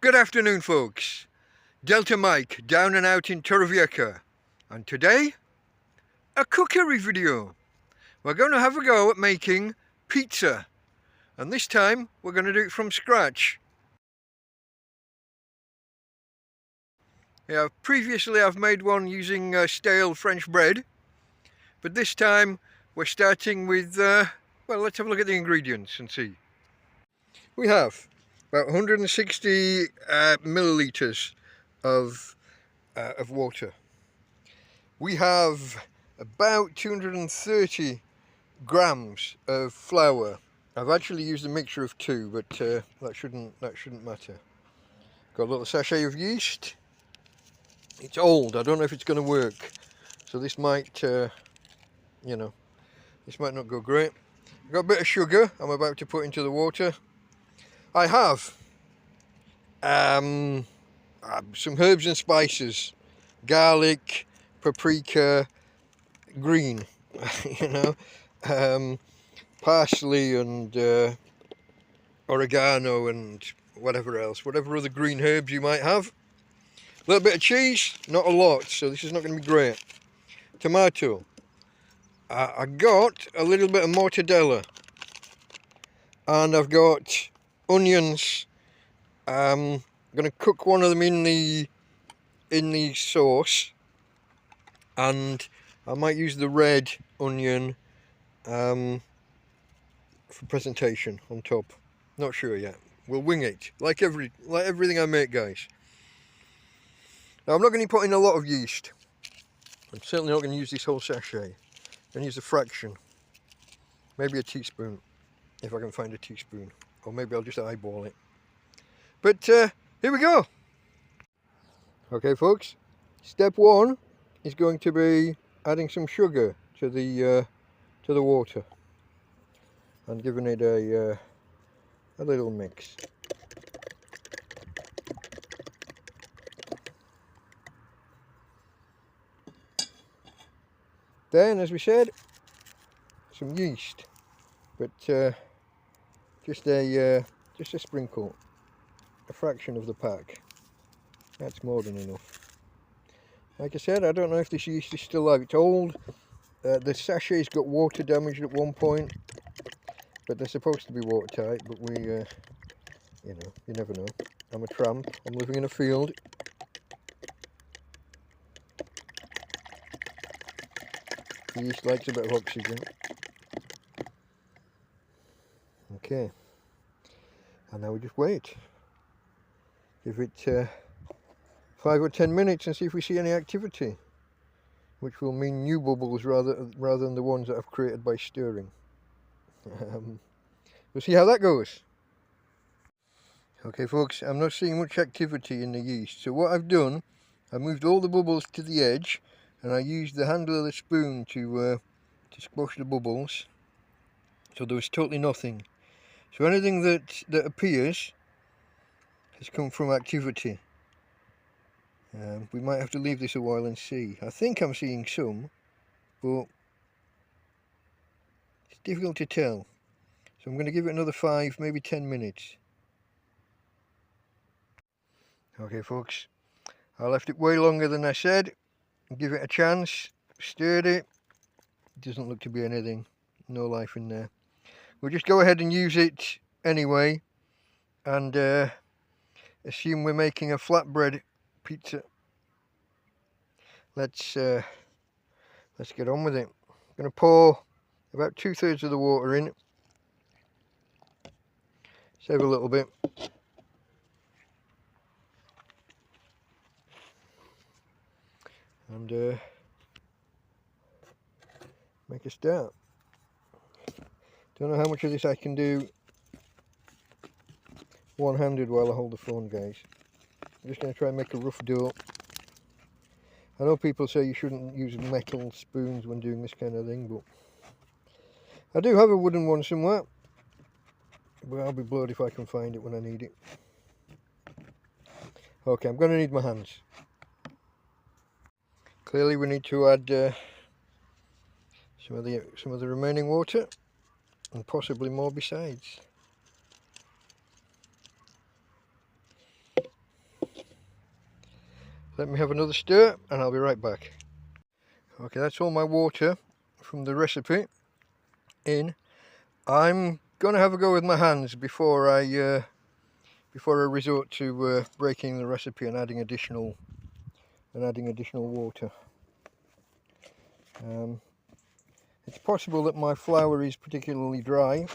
Good afternoon, folks. Delta Mike down and out in Torrevieja, and today a cookery video. We're going to have a go at making pizza, and this time we're going to do it from scratch. Yeah, previously I've made one using stale French bread, but this time we're starting with, well, let's have a look at the ingredients and see. We have about 160 millilitres of water. We have about 230 grams of flour. I've actually used a mixture of two, but that shouldn't matter. Got a little sachet of yeast. It's old. I don't know if it's going to work, so this might, this might not go great. I've got a bit of sugar I'm about to put into the water. I have some herbs and spices, garlic, paprika, green, parsley and oregano and whatever else, whatever other green herbs you might have. A little bit of cheese, not a lot, so this is not going to be great. Tomato. I got a little bit of mortadella, and I've got onions. I'm going to cook one of them in the sauce, and I might use the red onion for presentation on top. Not sure yet. We'll wing it, like everything I make, guys. Now I'm not going to put in a lot of yeast. I'm certainly not going to use this whole sachet. I'm going to use a fraction, maybe a teaspoon, if I can find a teaspoon, or maybe I'll just eyeball it. But here we go. Okay, folks. Step one is going to be adding some sugar to the water and giving it a little mix. Then, as we said, some yeast, but just a sprinkle, a fraction of the pack. That's more than enough. Like I said, I don't know if this yeast is still alive. It's old. The sachet's got water damage at one point, but they're supposed to be watertight. But we, you never know. I'm a tramp. I'm living in a field. The yeast likes a bit of oxygen. Okay. And now we just wait. Give it 5 or 10 minutes and see if we see any activity, which will mean new bubbles rather than the ones that I've created by stirring. We'll see how that goes. Okay, folks, I'm not seeing much activity in the yeast, so what I've done, I moved all the bubbles to the edge, and I used the handle of the spoon to squash the bubbles, so there was totally nothing. So anything that appears has come from activity. We might have to leave this a while and see. I think I'm seeing some, but it's difficult to tell. So I'm going to give it another 5, maybe 10 minutes. Okay, folks, I left it way longer than I said. Give it a chance, stirred it. It doesn't look to be anything, no life in there. We'll just go ahead and use it anyway, and assume we're making a flatbread pizza. Let's get on with it. I'm going to pour about 2/3 of the water in. Save a little bit. And make a start. Don't know how much of this I can do one-handed while I hold the phone, guys. I'm just going to try and make a rough dough. I know people say you shouldn't use metal spoons when doing this kind of thing, but I do have a wooden one somewhere. But I'll be blowed if I can find it when I need it. Okay, I'm going to need my hands. Clearly we need to add some of the remaining water, and possibly more besides. Let me have another stir and I'll be right back. Okay, that's all my water from the recipe in. I'm going to have a go with my hands before I resort to breaking the recipe and adding additional water. It's possible that my flour is particularly dry.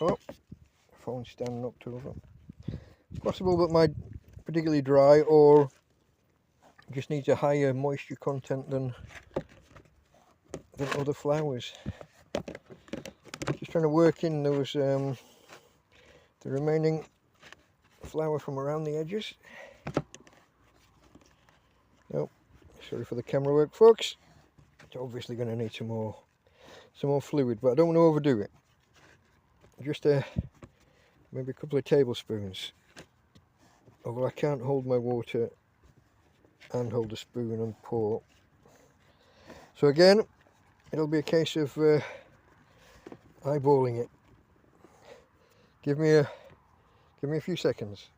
Oh, phone's stand knocked over. It's possible that my particularly dry or just needs a higher moisture content than other flours. Just trying to work in those the remaining flour from around the edges. Oh, sorry for the camera work, folks. It's obviously going to need some more fluid, but I don't want to overdo it. Just maybe a couple of tablespoons. Although I can't hold my water and hold a spoon and pour. So again, it'll be a case of eyeballing it. Give me a few seconds.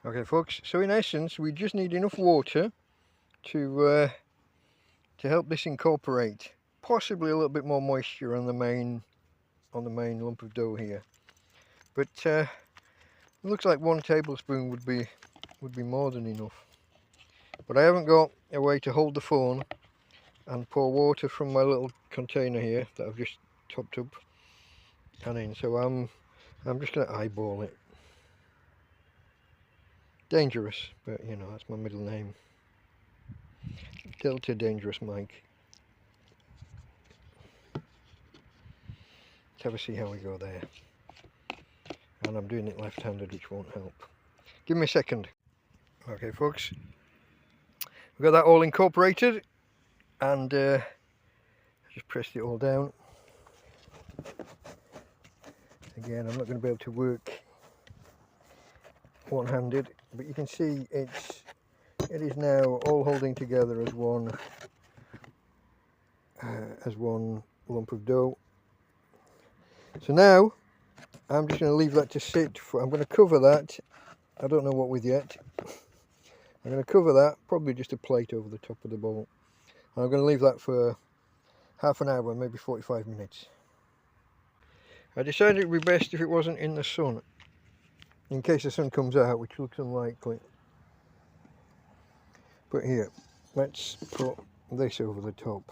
Okay, folks. So in essence, we just need enough water to help this incorporate. Possibly a little bit more moisture on the main lump of dough here. But it looks like 1 tablespoon would be more than enough. But I haven't got a way to hold the phone and pour water from my little container here that I've just topped up and in, so I'm just going to eyeball it. Dangerous, but you know, that's my middle name. Delta Dangerous Mike. Let's have a see how we go there. And I'm doing it left-handed, which won't help. Give me a second. Okay, folks. We've got that all incorporated, and just pressed it all down. Again, I'm not going to be able to work one-handed, but you can see it is now all holding together as one lump of dough. So now I'm just going to leave that to sit. I'm going to cover that. I don't know what with yet. I'm going to cover that, probably just a plate over the top of the bowl. And I'm going to leave that for half an hour, maybe 45 minutes. I decided it would be best if it wasn't in the sun, in case the sun comes out, which looks unlikely. But here, let's put this over the top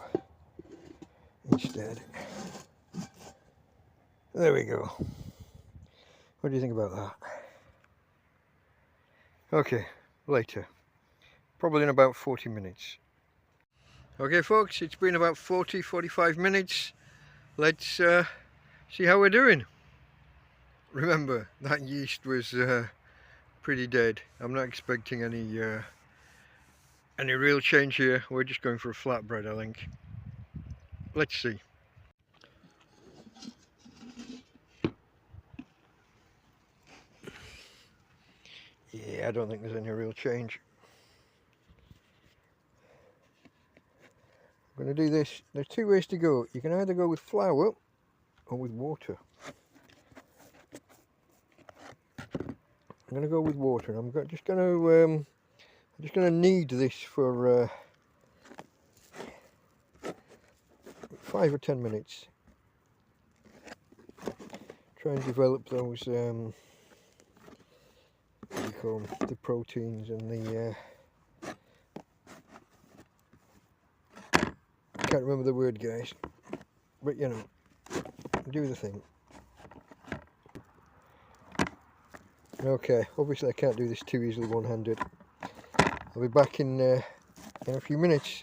instead. There we go. What do you think about that? Okay, later. Probably in about 40 minutes. Okay folks, it's been about 40-45 minutes. Let's see how we're doing. Remember, that yeast was pretty dead. I'm not expecting any real change here. We're just going for a flatbread, I think. Let's see. Yeah, I don't think there's any real change. I'm going to do this. There's 2 ways to go. You can either go with flour or with water. I'm going to go with water. I'm just going to knead this for 5 or 10 minutes. Try and develop those what do you call them? The proteins and the I can't remember the word, guys, but you know, do the thing. Okay, obviously I can't do this too easily one-handed. I'll be back in a few minutes.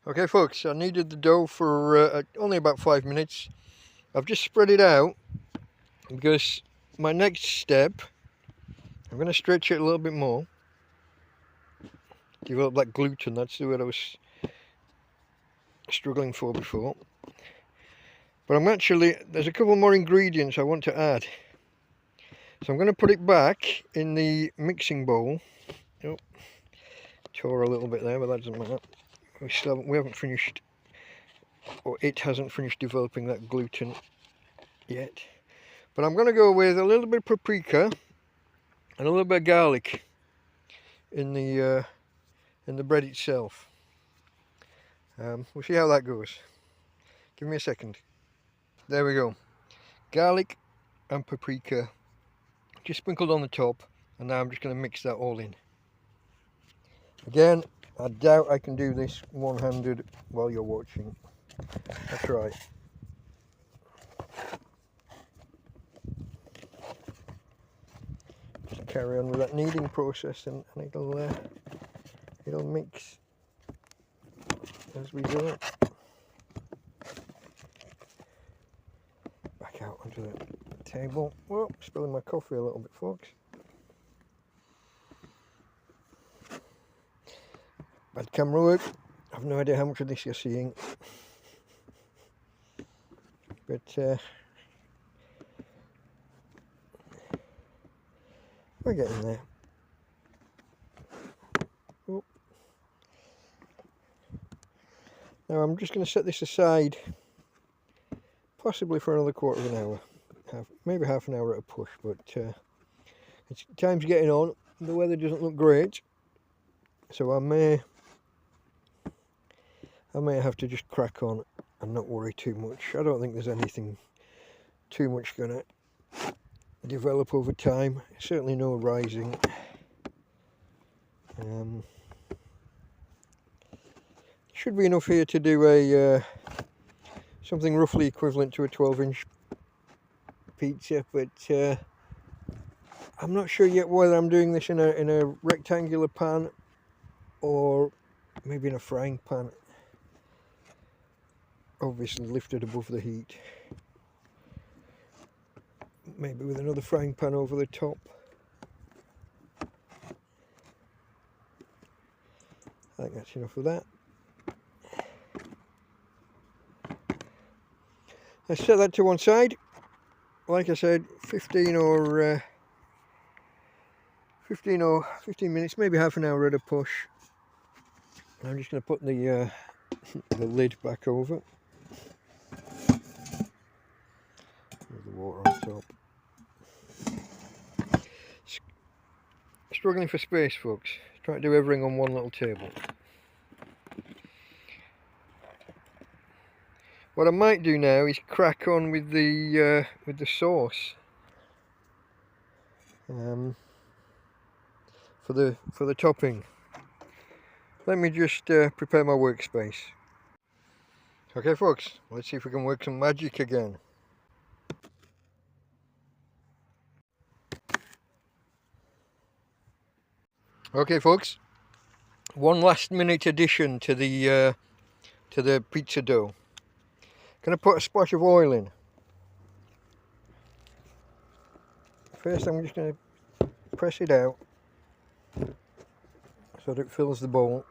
Okay folks, I kneaded the dough for only about 5 minutes. I've just spread it out because my next step, I'm going to stretch it a little bit more. Develop that gluten, that's the word I was struggling for before. But there's a couple more ingredients I want to add. So I'm going to put it back in the mixing bowl. Oh, tore a little bit there, but that doesn't matter. We haven't finished, or it hasn't finished developing that gluten yet. But I'm going to go with a little bit of paprika and a little bit of garlic in the and the bread itself. We'll see how that goes. Give me a second. There we go. Garlic and paprika just sprinkled on the top, and now I'm just going to mix that all in. Again, I doubt I can do this one-handed while you're watching. I'll try. Just carry on with that kneading process, and it'll mix as we go. Back out onto the table. Whoa, spilling my coffee a little bit, folks. Bad camera work. I've no idea how much of this you're seeing, but we're getting there. Oh. Now I'm just going to set this aside, possibly for another quarter of an hour, maybe half an hour at a push, but time's getting on. The weather doesn't look great, so I may have to just crack on and not worry too much. I don't think there's anything too much going to develop over time. Certainly no rising. Should be enough here to do a something roughly equivalent to a 12-inch pizza, but I'm not sure yet whether I'm doing this in a rectangular pan or maybe in a frying pan, obviously lifted above the heat, maybe with another frying pan over the top. I think that's enough of that. Let's set that to one side. Like I said, 15 minutes, maybe half an hour at a push. I'm just going to put the lid back over with the water on top. Struggling for space, folks. Trying to do everything on one little table. What I might do now is crack on with the sauce for the topping. Let me just prepare my workspace. Okay, folks, let's see if we can work some magic again. Okay, folks, one last minute addition to the pizza dough. Gonna put a splash of oil in. First, I'm just gonna press it out so that it fills the bowl.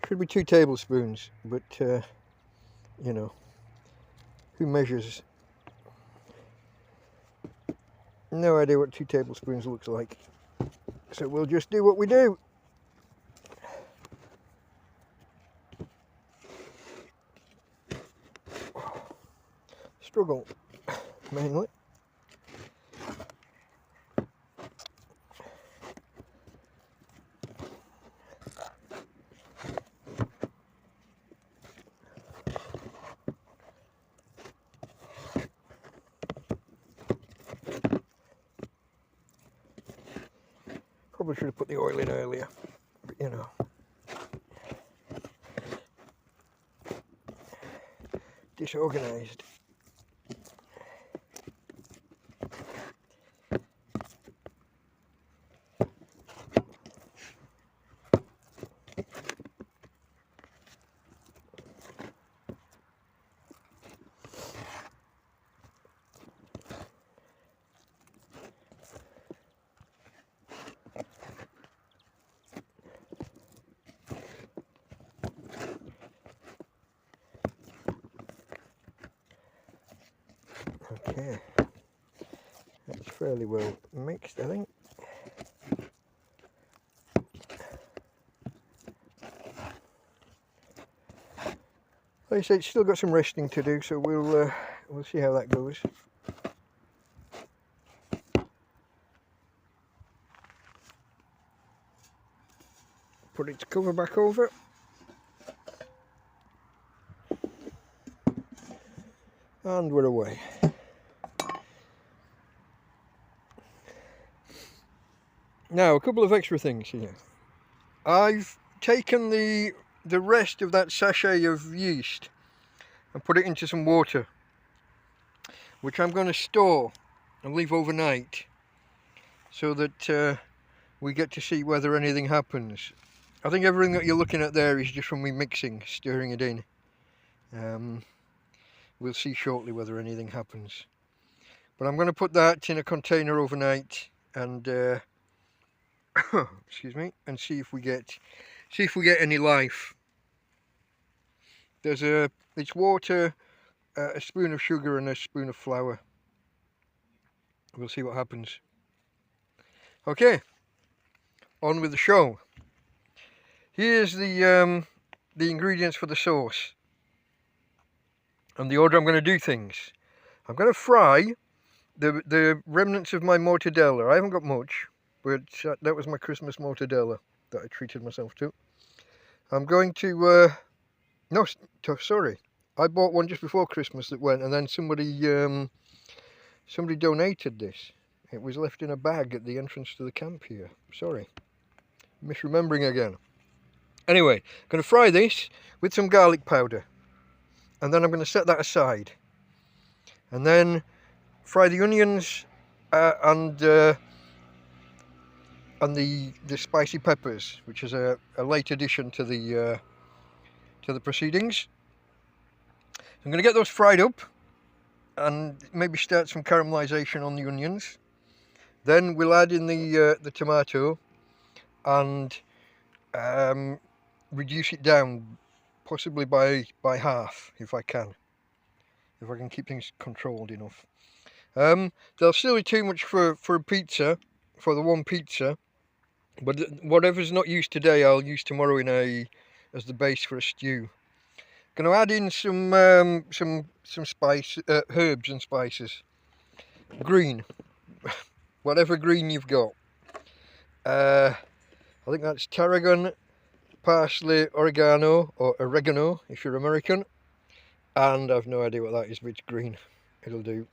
Should be 2 tablespoons, but you know, who measures? No idea what 2 tablespoons looks like, so we'll just do what we do. Struggle mainly. Probably should have put the oil in earlier, but you know. Disorganized. Okay, that's fairly well mixed, I think. Like I said, it's still got some resting to do, so we'll see how that goes. put its cover back over. And we're away. Now, a couple of extra things here. I've taken the rest of that sachet of yeast and put it into some water, which I'm going to store and leave overnight so that we get to see whether anything happens. I think everything that you're looking at there is just from me mixing, stirring it in. We'll see shortly whether anything happens. But I'm going to put that in a container overnight and excuse me, and see if we get any life. It's water, a spoon of sugar and a spoon of flour. We'll see what happens. Okay, on with the show. Here's the ingredients for the sauce and the order I'm going to do things. I'm going to fry the remnants of my mortadella. I haven't got much, but that was my Christmas mortadella that I treated myself to. I'm going to no, sorry, I bought one just before Christmas that went, and then somebody donated this. It was left in a bag at the entrance to the camp here. Sorry, misremembering again. Anyway, I'm going to fry this with some garlic powder, and then I'm going to set that aside, and then fry the onions and the spicy peppers, which is a late addition to the proceedings. I'm going to get those fried up and maybe start some caramelization on the onions. Then we'll add in the tomato and reduce it down, possibly by half if I can keep things controlled enough. They'll still be too much for a pizza, for the one pizza, but whatever's not used today I'll use tomorrow as the base for a stew. Going to add in some spice, herbs and spices. Green, whatever green you've got. I think that's tarragon, parsley, oregano, or oregano if you're American. And I've no idea what that is, but it's green. It'll do.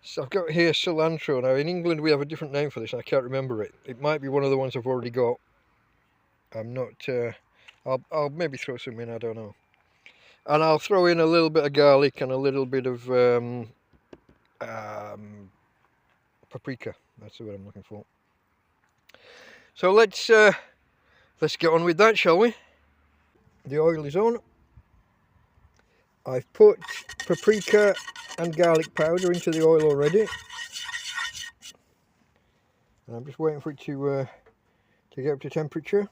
So I've got here cilantro. Now in England we have a different name for this. I can't remember it. It might be one of the ones I've already got. I'm not. I'll maybe throw some in. I don't know. And I'll throw in a little bit of garlic and a little bit of paprika. That's the word I'm looking for. So let's get on with that, shall we? The oil is on. I've put paprika and garlic powder into the oil already, and I'm just waiting for it to get up to temperature.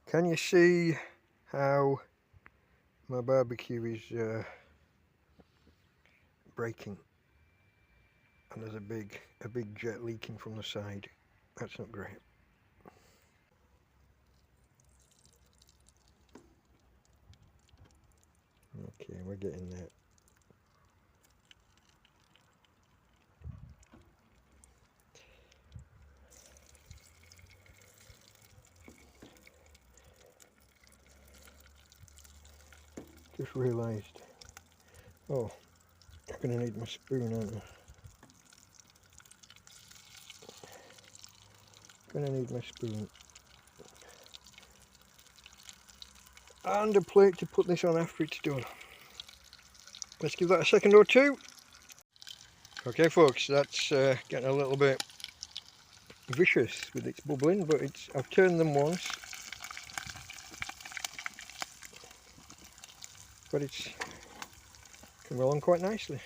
Can you see how my barbecue is breaking? And there's a big jet leaking from the side. That's not great. Okay, we're getting there. Just realised, oh, I'm going to need my spoon, aren't I? Going to need my spoon. And a plate to put this on after it's done. Let's give that a second or two. Okay folks, that's getting a little bit vicious with its bubbling, but I've turned them once. But it's coming along quite nicely.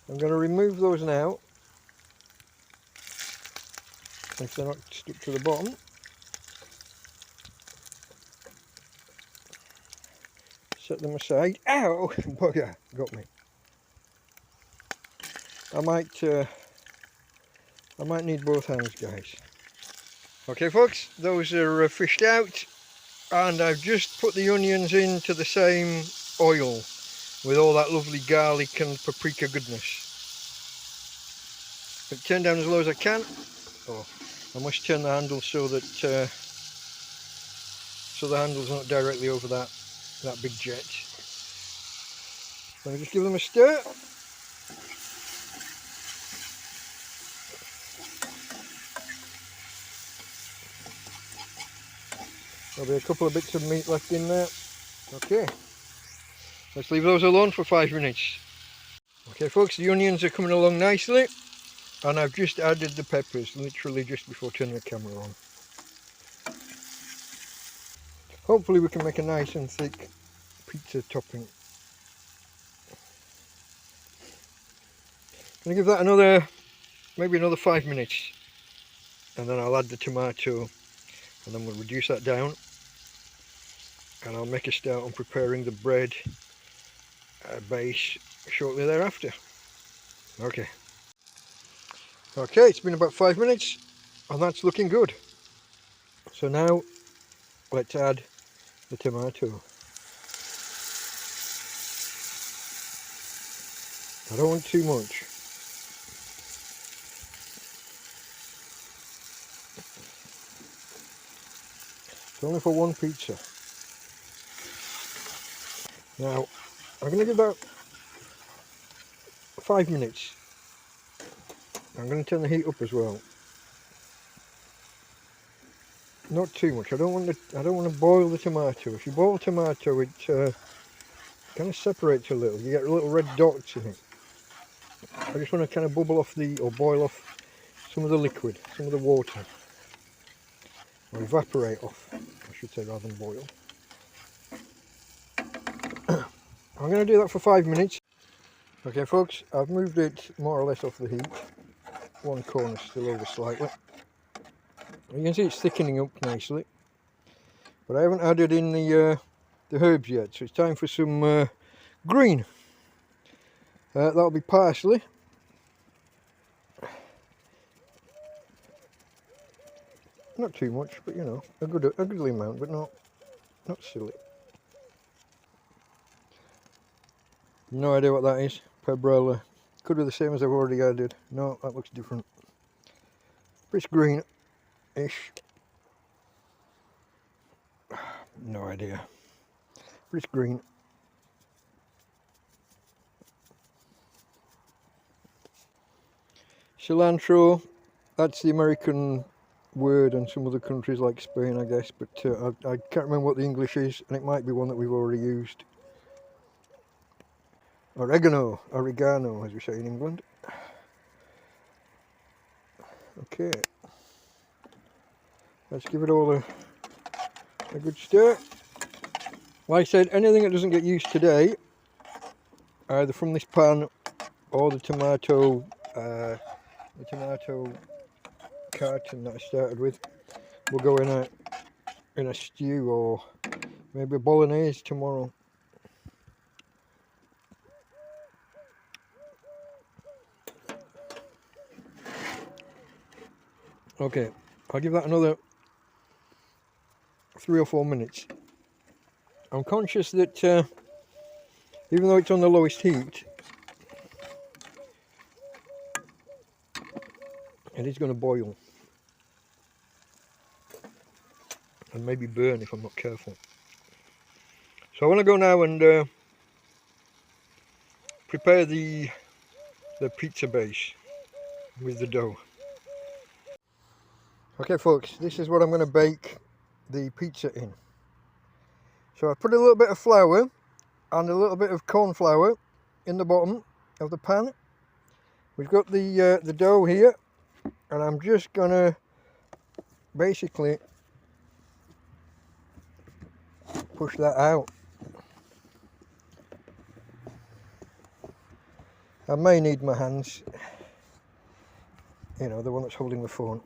I'm going to remove those now, if they're not stuck to the bottom. Set them aside. Ow! Bugger, got me. I might need both hands, guys. Okay folks, those are fished out, and I've just put the onions into the same oil with all that lovely garlic and paprika goodness. But turn down as low as I can. Oh, I must turn the handle so that the handle's not directly over that big jet. Let me just give them a stir. There'll be a couple of bits of meat left in there. Okay, let's leave those alone for 5 minutes. Okay folks, the onions are coming along nicely, and I've just added the peppers, literally just before turning the camera on. Hopefully we can make a nice and thick pizza topping. I'm going to give that maybe another 5 minutes, and then I'll add the tomato, and then we'll reduce that down, and I'll make a start on preparing the bread base shortly thereafter. Okay, it's been about 5 minutes, and that's looking good. So now let's add the tomato. I don't want too much. It's only for one pizza. Now, I'm going to give that 5 minutes. I'm going to turn the heat up as well. Not too much. I don't want to boil the tomato. If you boil the tomato, it kind of separates a little. You get little red dots in it. I just want to kind of boil off some of the liquid, some of the water, or evaporate off, I should say, rather than boil. I'm going to do that for 5 minutes. Okay folks, I've moved it more or less off the heat. One corner still over slightly. You can see it's thickening up nicely, but I haven't added in the herbs yet, so it's time for some green. That'll be parsley, not too much, but you know, a goodly amount, but not silly. No idea what that is. Pebrella, could be the same as I've already added. No, that looks different. But it's green-ish. No idea, but it's green. Cilantro, that's the American word in some other countries like Spain, I guess, but I can't remember what the English is, and it might be one that we've already used. Oregano, as we say in England. Okay, let's give it all a good stir. Like I said, anything that doesn't get used today, either from this pan or the tomato carton that I started with, will go in a stew or maybe a bolognese tomorrow. Okay, I'll give that another 3 or 4 minutes. I'm conscious that even though it's on the lowest heat, it is going to boil and maybe burn if I'm not careful. So I want to go now and prepare the pizza base with the dough. Okay folks, this is what I'm going to bake the pizza in. So I put a little bit of flour and a little bit of corn flour in the bottom of the pan. We've got the dough here, and I'm just going to basically push that out. I may need my hands, you know, the one that's holding the phone.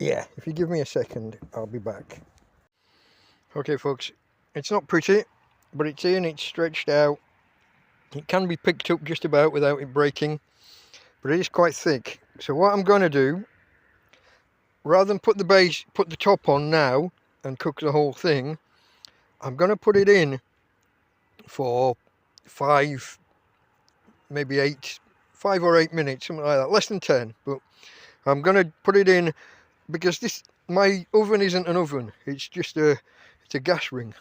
Yeah, if you give me a second, I'll be back. Okay folks, it's not pretty, but it's in, it's stretched out. It can be picked up just about without it breaking, but it is quite thick. So what I'm going to do, rather than put the top on now, and cook the whole thing, I'm going to put it in for 5, maybe 8, 5 or 8 minutes, something like that, less than 10. But I'm going to put it in because my oven isn't an oven, it's just it's a gas ring.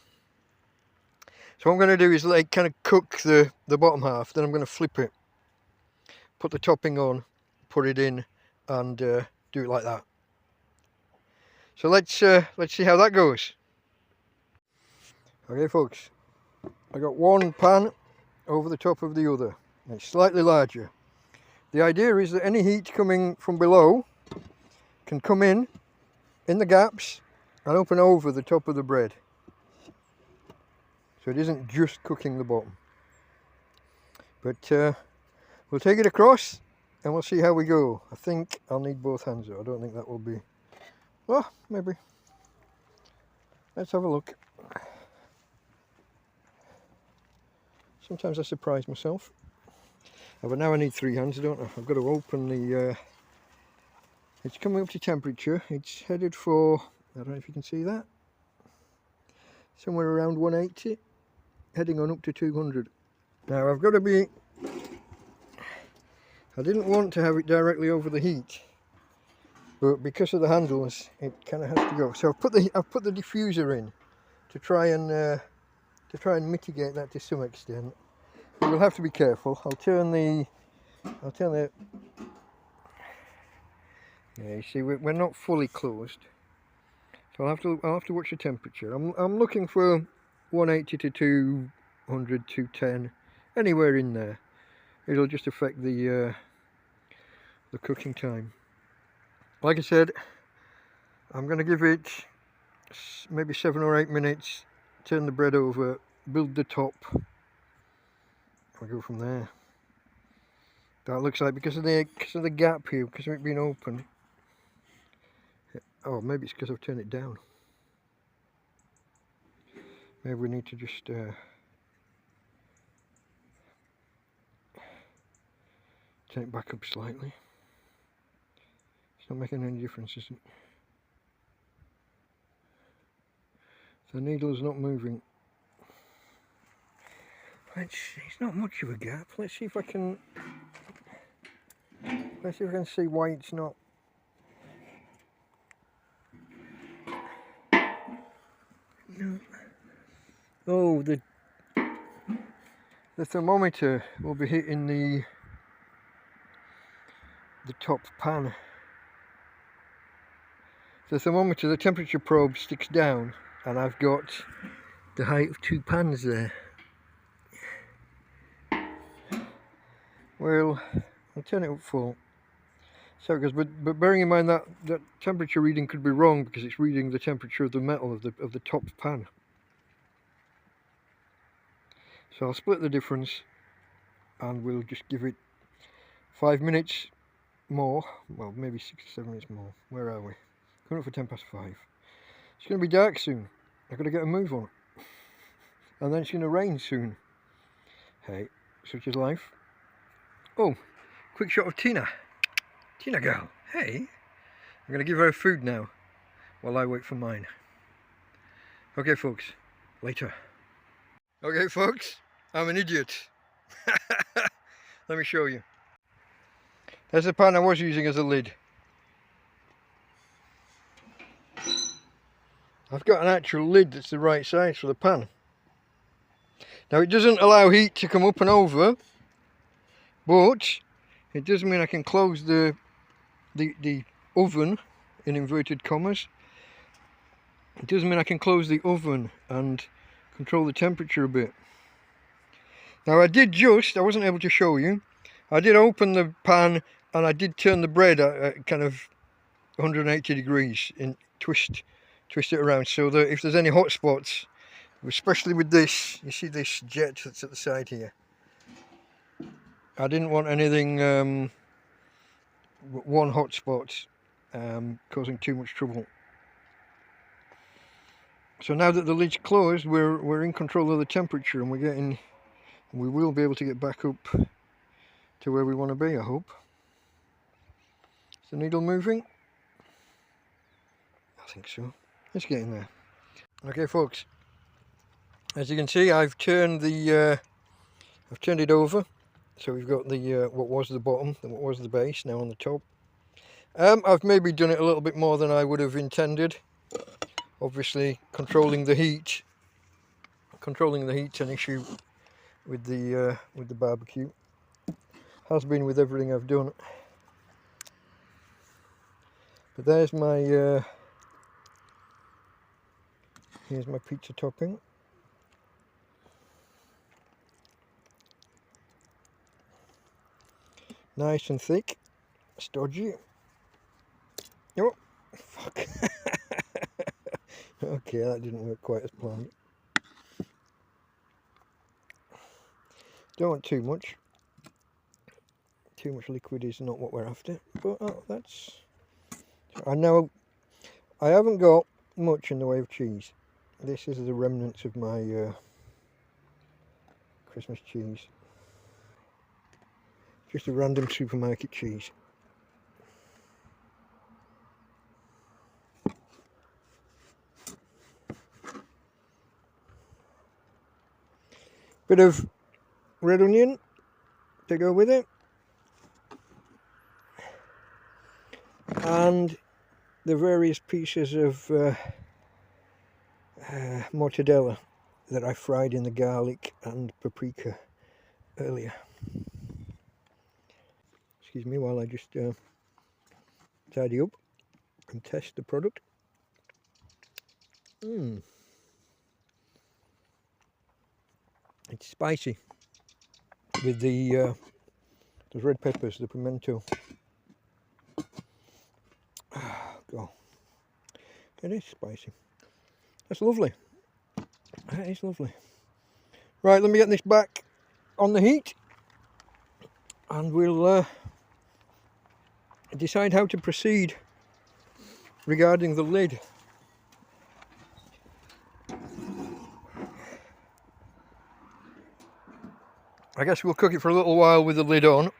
So what I'm going to do is like kind of cook the bottom half, then I'm going to flip it, put the topping on, put it in, and do it like that. So let's see how that goes. Okay folks, I got one pan over the top of the other. It's slightly larger. The idea is that any heat coming from below can come in the gaps and open over the top of the bread. So it isn't just cooking the bottom. But we'll take it across and we'll see how we go. I think I'll need both hands though. I don't think that will be... Oh, maybe. Let's have a look. Sometimes I surprise myself. Oh, but now I need 3 hands, don't I? I've got to open the... It's coming up to temperature. It's headed for... I don't know if you can see that. Somewhere around 180. Heading on up to 200. Now I've got to be... I didn't want to have it directly over the heat, but because of the handles, it kind of has to go. So I've put the diffuser in to try and mitigate that to some extent. But we'll have to be careful. I'll turn the. Yeah, you see, we're not fully closed, so I'll have to watch the temperature. I'm looking for 180 to 200, 210, anywhere in there. It'll just affect the cooking time. Like I said, I'm going to give it maybe 7 or 8 minutes, turn the bread over, build the top, and go from there. That looks like, because of the gap here, because of it being open. Oh, maybe it's because I've turned it down. Maybe we need to just turn it back up slightly. It's not making any difference, is it? The needle's not moving. It's not much of a gap. Let's see if I can see why it's not. No. Oh, the thermometer will be hitting the top pan. The thermometer, the temperature probe sticks down, and I've got the height of 2 pans there. Well, I'll turn it up full. So it goes, but bearing in mind that temperature reading could be wrong because it's reading the temperature of the metal of the top pan. So I'll split the difference, and we'll just give it 5 minutes more. Well, maybe 6 or 7 minutes more. Where are we? Coming up for 5:10. It's going to be dark soon. I've got to get a move on. And then it's going to rain soon. Hey, such is life. Oh, quick shot of Tina. Tina girl, hey. I'm going to give her food now while I wait for mine. Okay folks, later. Okay folks, I'm an idiot. Let me show you. There's the pan I was using as a lid. I've got an actual lid that's the right size for the pan. Now it doesn't allow heat to come up and over, but it does mean I can close the oven, in inverted commas. It does mean I can close the oven and control the temperature a bit. Now I wasn't able to show you, I did open the pan and I did turn the bread at kind of 180 degrees and twist it around, so that if there's any hot spots, especially with this, you see this jet that's at the side here, I didn't want anything, one hot spot causing too much trouble. So now that the lid's closed, we're in control of the temperature, and we will be able to get back up to where we want to be, I hope. Is the needle moving? I think so. Let's get in there. Okay, folks. As you can see, I've turned it over. So we've got the what was the bottom and what was the base now on the top. I've maybe done it a little bit more than I would have intended. Obviously, controlling the heat. Controlling the heat's an issue with the barbecue. Has been with everything I've done. But there's my here's my pizza topping. Nice and thick, stodgy. Oh, fuck. Okay, that didn't work quite as planned. Don't want too much. Too much liquid is not what we're after. But that's... I know I haven't got much in the way of cheese. This is the remnants of my Christmas cheese. Just a random supermarket cheese. Bit of red onion to go with it. And the various pieces of mortadella that I fried in the garlic and paprika earlier. Excuse me while I just tidy up and test the product. It's spicy with the those red peppers, the pimento. Go. It is spicy. That's lovely. That is lovely. Right, let me get this back on the heat and we'll decide how to proceed regarding the lid. I guess we'll cook it for a little while with the lid on.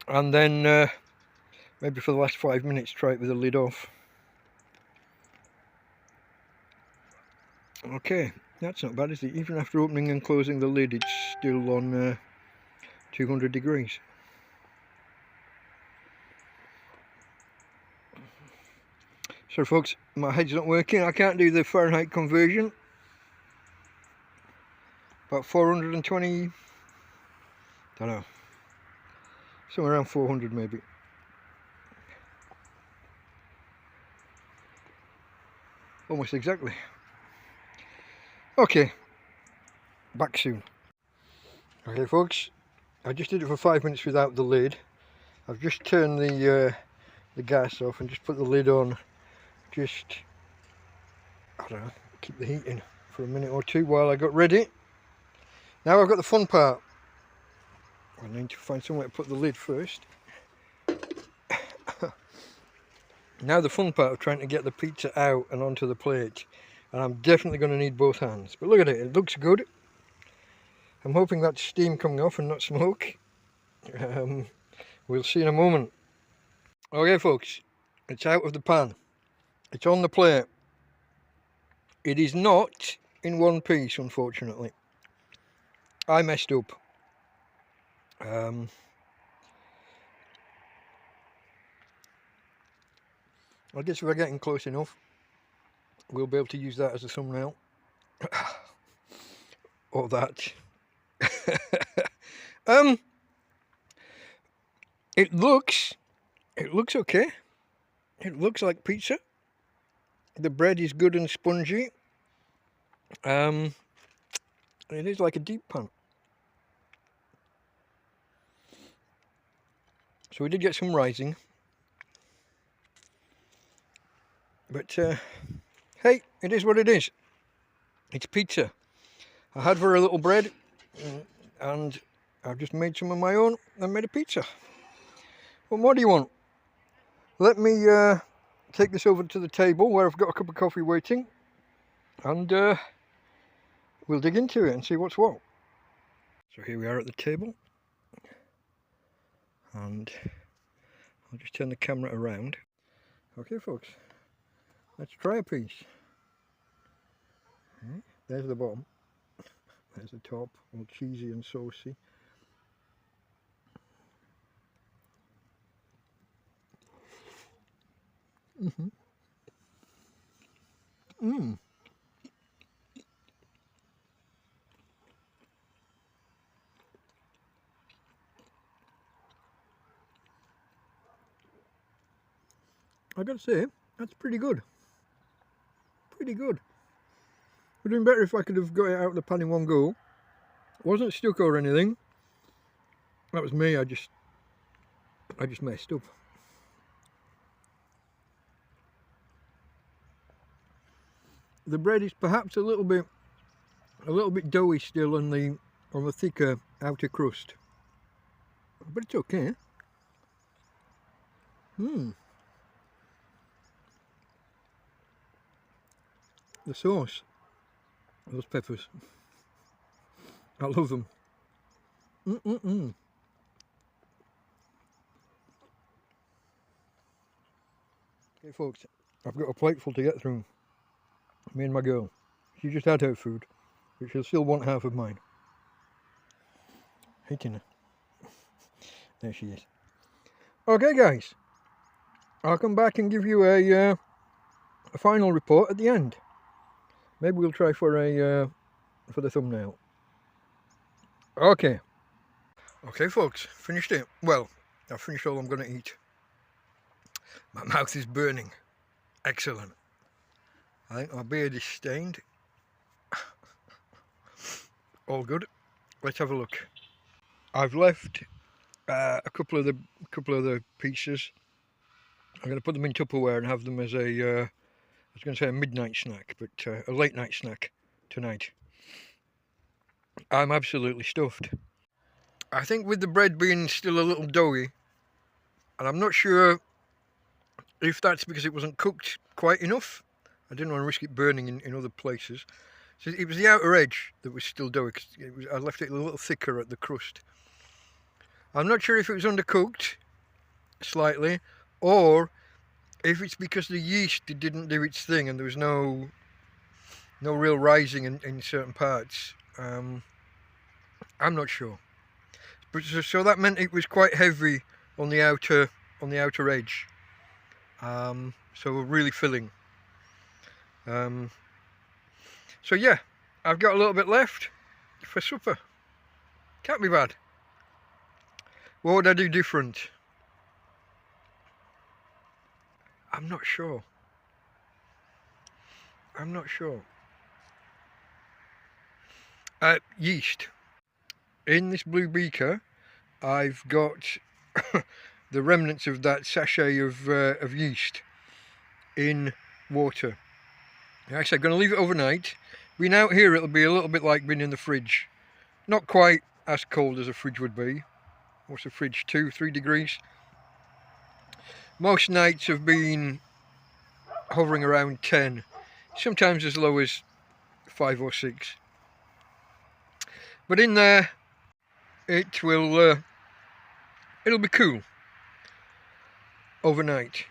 And then maybe for the last 5 minutes try it with the lid off. Okay, that's not bad, is it? Even after opening and closing the lid, it's still on 200 degrees. So folks, my head's not working. I can't do the Fahrenheit conversion. About 420, don't know, somewhere around 400 maybe. Almost exactly. Okay, back soon. Okay folks, I just did it for 5 minutes without the lid. I've just turned the gas off and just put the lid on. Just, I don't know, keep the heat in for a minute or two while I got ready. Now I've got the fun part. I need to find somewhere to put the lid first. Now the fun part of trying to get the pizza out and onto the plate. And I'm definitely going to need both hands. But look at it, it looks good. I'm hoping that's steam coming off and not smoke. We'll see in a moment. Okay folks, it's out of the pan. It's on the plate. It is not in one piece, unfortunately. I messed up. I guess if I get in close enough, we'll be able to use that as a thumbnail. Or that. It looks okay. It looks like pizza. The bread is good and spongy. It is like a deep pan. So we did get some rising. But hey, it is what it is. It's pizza. I had very little bread and I've just made some of my own and made a pizza. What more do you want? Let me take this over to the table where I've got a cup of coffee waiting and we'll dig into it and see what's what. So here we are at the table and I'll just turn the camera around. Okay folks, let's try a piece. There's the bottom, there's the top, all cheesy and saucy. I gotta say, that's pretty good. Pretty good. Would have been better if I could have got it out of the pan in one go. It wasn't stuck or anything. That was me, I just messed up. The bread is perhaps a little bit doughy still on the thicker outer crust, but it's okay. The sauce, those peppers, I love them. Okay folks, I've got a plate full to get through. Me and my girl. She just had her food, but she'll still want half of mine. Hey Tina. There she is. Okay guys, I'll come back and give you a final report at the end. Maybe we'll try for the thumbnail. Okay. Okay folks, finished it. Well, I've finished all I'm going to eat. My mouth is burning. Excellent. I think my beard is stained. All good. Let's have a look. I've left a couple of the pieces. I'm going to put them in Tupperware and have them as a, I was going to say a midnight snack, but a late night snack tonight. I'm absolutely stuffed. I think with the bread being still a little doughy, and I'm not sure if that's because it wasn't cooked quite enough. I didn't want to risk it burning in other places. So it was the outer edge that was still doughy, because I left it a little thicker at the crust. I'm not sure if it was undercooked slightly, or if it's because the yeast didn't do its thing and there was no real rising in certain parts. I'm not sure. But so that meant it was quite heavy on the outer edge. So really filling. So yeah, I've got a little bit left for supper. Can't be bad. What would I do different? I'm not sure. I'm not sure. Yeast. In this blue beaker, I've got the remnants of that sachet of yeast in water. Actually, I'm going to leave it overnight. Being out here, it'll be a little bit like being in the fridge. Not quite as cold as a fridge would be. What's the fridge? 2-3 degrees. Most nights have been hovering around 10. Sometimes as low as 5 or 6. But in there, it will it'll be cool overnight,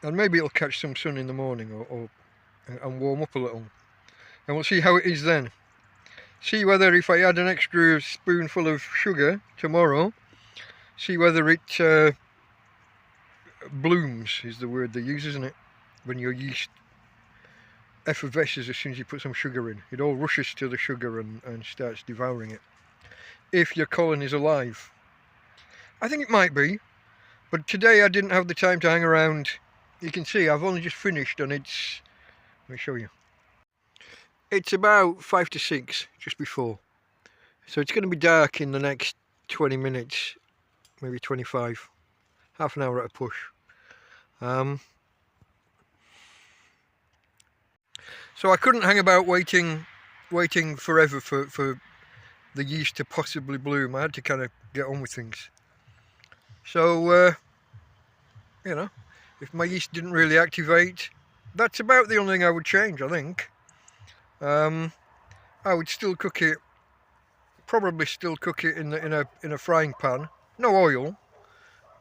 and maybe it'll catch some sun in the morning and warm up a little, and we'll see how it is then. See whether, if I add an extra spoonful of sugar tomorrow, see whether it blooms is the word they use, isn't it? When your yeast effervesces as soon as you put some sugar in. It all rushes to the sugar and starts devouring it. If your colon is alive. I think it might be, but today I didn't have the time to hang around. You can see I've only just finished, and it's, let me show you. It's about 5 to 6, just before. So it's going to be dark in the next 20 minutes, maybe 25. Half an hour at a push. So I couldn't hang about waiting forever for the yeast to possibly bloom. I had to kind of get on with things. So, you know, if my yeast didn't really activate, that's about the only thing I would change, I think. I would still cook it, probably still cook it in a frying pan. No oil,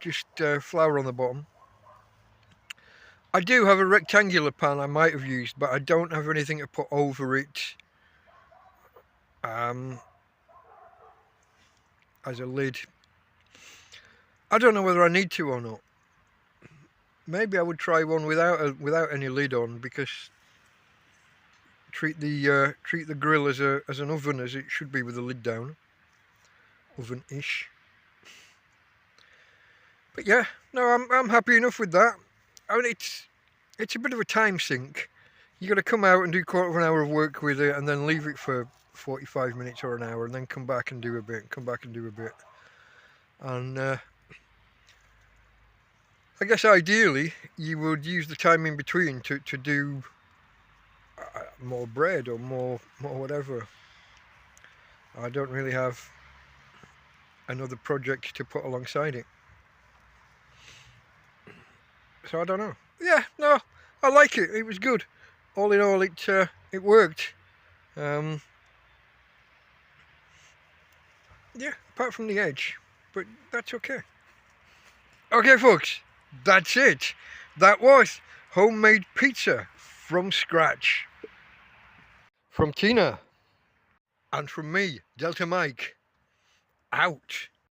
just flour on the bottom. I do have a rectangular pan I might have used, but I don't have anything to put over it as a lid. I don't know whether I need to or not. Maybe I would try one without any lid on, because treat the grill as an oven as it should be with the lid down, oven-ish. But yeah, no, I'm happy enough with that. I mean, it's a bit of a time sink. You got to come out and do quarter of an hour of work with it, and then leave it for 45 minutes or an hour, and then come back and do a bit, and I guess ideally you would use the time in between to do more bread or more whatever. I don't really have another project to put alongside it, so I don't know. Yeah, no, I like it. It was good. All in all, it worked. Yeah, apart from the edge, but that's okay. Okay, folks, that's it. That was homemade pizza from scratch. From Tina. And from me, Delta Mike. Out.